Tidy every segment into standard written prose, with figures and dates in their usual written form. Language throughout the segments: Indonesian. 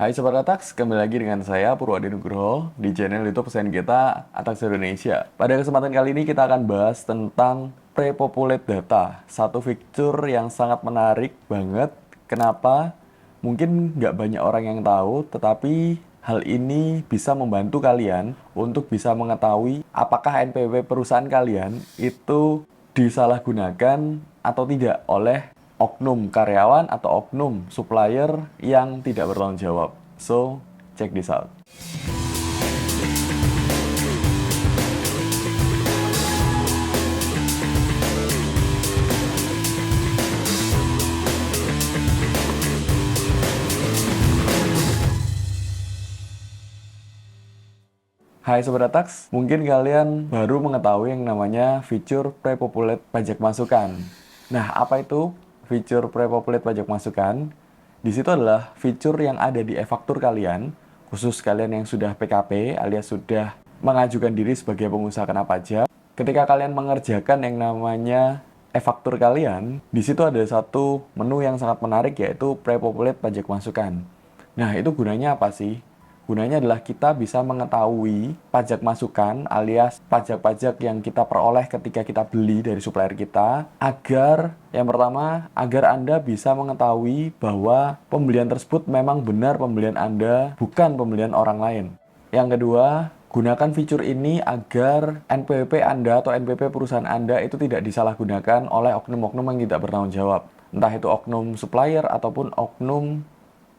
Hai Sobat Atax, kembali lagi dengan saya Purwadi Nugroho di channel YouTube kesayangan kita Atax Indonesia. Pada kesempatan kali ini kita akan bahas tentang pre-populate data, satu fitur yang sangat menarik banget. Kenapa? Mungkin nggak banyak orang yang tahu, tetapi hal ini bisa membantu kalian untuk bisa mengetahui apakah NPWP perusahaan kalian itu disalahgunakan atau tidak oleh oknum karyawan atau oknum supplier yang tidak bertanggung jawab. So, check this out. Hai Sobat Atax, mungkin kalian baru mengetahui yang namanya fitur pre-populate pajak masukan. Nah, apa itu fitur pre-populate pajak masukan? Di situ adalah fitur yang ada di e-faktur kalian, khusus kalian yang sudah PKP alias sudah mengajukan diri sebagai pengusaha kena pajak. Ketika kalian mengerjakan yang namanya e-faktur kalian, di situ ada satu menu yang sangat menarik yaitu pre-populate pajak masukan. Nah, itu gunanya apa sih? Gunanya adalah kita bisa mengetahui pajak masukan alias pajak-pajak yang kita peroleh ketika kita beli dari supplier kita, agar yang pertama, agar Anda bisa mengetahui bahwa pembelian tersebut memang benar pembelian Anda, bukan pembelian orang lain. Yang kedua, gunakan fitur ini agar NPWP Anda atau NPWP perusahaan Anda itu tidak disalahgunakan oleh oknum-oknum yang tidak bertanggung jawab. Entah itu oknum supplier ataupun oknum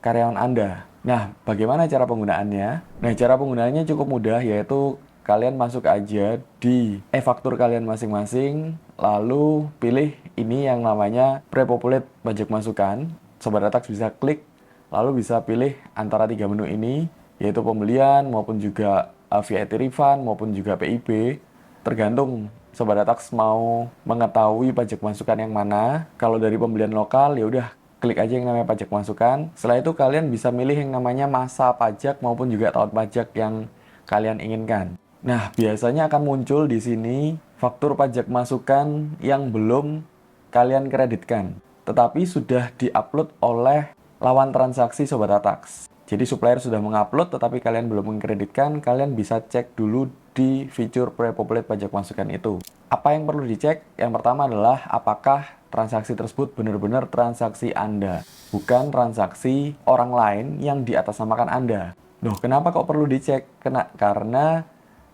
karyawan Anda. Nah, bagaimana cara penggunaannya? Nah, cara penggunaannya cukup mudah, yaitu kalian masuk aja di e-faktur kalian masing-masing, lalu pilih ini yang namanya pre-populate pajak masukan. Sobat Atax bisa klik, lalu bisa pilih antara tiga menu ini, yaitu pembelian maupun juga VAT refund maupun juga PIB. Tergantung Sobat Atax mau mengetahui pajak masukan yang mana. Kalau dari pembelian lokal, ya udah klik aja yang namanya pajak masukan. Setelah itu kalian bisa milih yang namanya masa pajak maupun juga tahun pajak yang kalian inginkan. Nah, biasanya akan muncul di sini faktur pajak masukan yang belum kalian kreditkan, tetapi sudah diupload oleh lawan transaksi Sobat Atax. Jadi supplier sudah mengupload tetapi kalian belum mengkreditkan, kalian bisa cek dulu di fitur pre-populate pajak masukan itu. Apa yang perlu dicek? Yang pertama adalah apakah transaksi tersebut benar-benar transaksi Anda, bukan transaksi orang lain yang diatasnamakan Anda. Loh, kenapa kok perlu dicek? Karena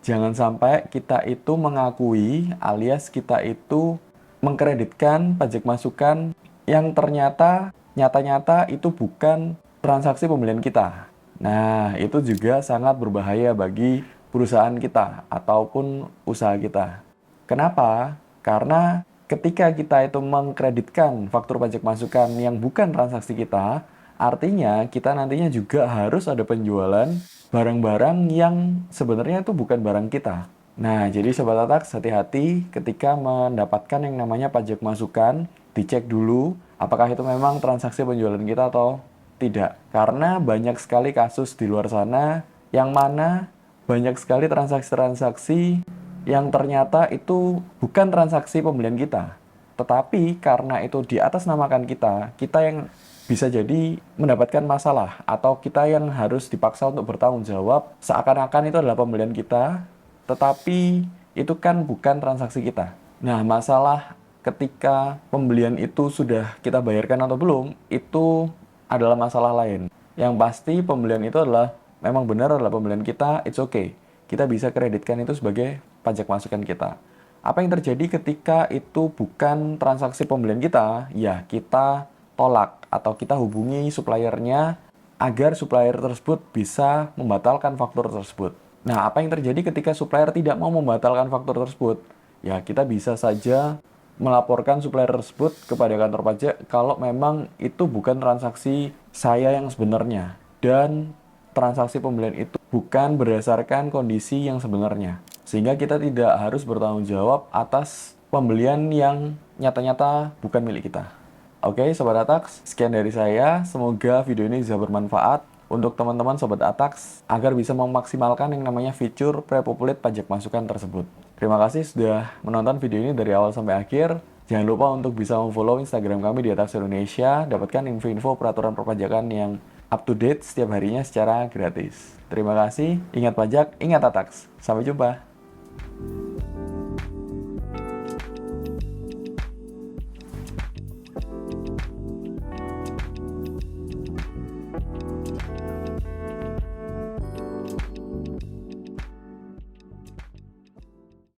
jangan sampai kita itu mengakui alias kita itu mengkreditkan pajak masukan yang ternyata nyata-nyata itu bukan transaksi pembelian kita. Nah, itu juga sangat berbahaya bagi perusahaan kita ataupun usaha kita. Kenapa? Karena ketika kita itu mengkreditkan faktur pajak masukan yang bukan transaksi kita, artinya kita nantinya juga harus ada penjualan barang-barang yang sebenarnya itu bukan barang kita. Nah, jadi Sobat Atax, hati-hati ketika mendapatkan yang namanya pajak masukan, dicek dulu apakah itu memang transaksi penjualan kita atau tidak. Karena banyak sekali kasus di luar sana yang mana banyak sekali transaksi-transaksi yang ternyata itu bukan transaksi pembelian kita. Tetapi karena itu di atas namakan kita, kita yang bisa jadi mendapatkan masalah atau kita yang harus dipaksa untuk bertanggung jawab seakan-akan itu adalah pembelian kita, tetapi itu kan bukan transaksi kita. Nah, masalah ketika pembelian itu sudah kita bayarkan atau belum, itu adalah masalah lain. Yang pasti pembelian itu adalah memang benar adalah pembelian kita, it's okay. Kita bisa kreditkan itu sebagai pajak masukan kita. Apa yang terjadi ketika itu bukan transaksi pembelian kita? Ya, kita tolak atau kita hubungi suppliernya agar supplier tersebut bisa membatalkan faktur tersebut. Nah, apa yang terjadi ketika supplier tidak mau membatalkan faktur tersebut? Ya, kita bisa saja melaporkan supplier tersebut kepada kantor pajak kalau memang itu bukan transaksi saya yang sebenarnya dan transaksi pembelian itu bukan berdasarkan kondisi yang sebenarnya, sehingga kita tidak harus bertanggung jawab atas pembelian yang nyata-nyata bukan milik kita. Oke, Sobat Atax, sekian dari saya. Semoga video ini bisa bermanfaat untuk teman-teman Sobat Atax agar bisa memaksimalkan yang namanya fitur pre-populate pajak masukan tersebut. Terima kasih sudah menonton video ini dari awal sampai akhir. Jangan lupa untuk bisa memfollow Instagram kami di Atax Indonesia, dapatkan info-info peraturan perpajakan yang up to date setiap harinya secara gratis. Terima kasih, ingat pajak, ingat ATAX. Sampai jumpa.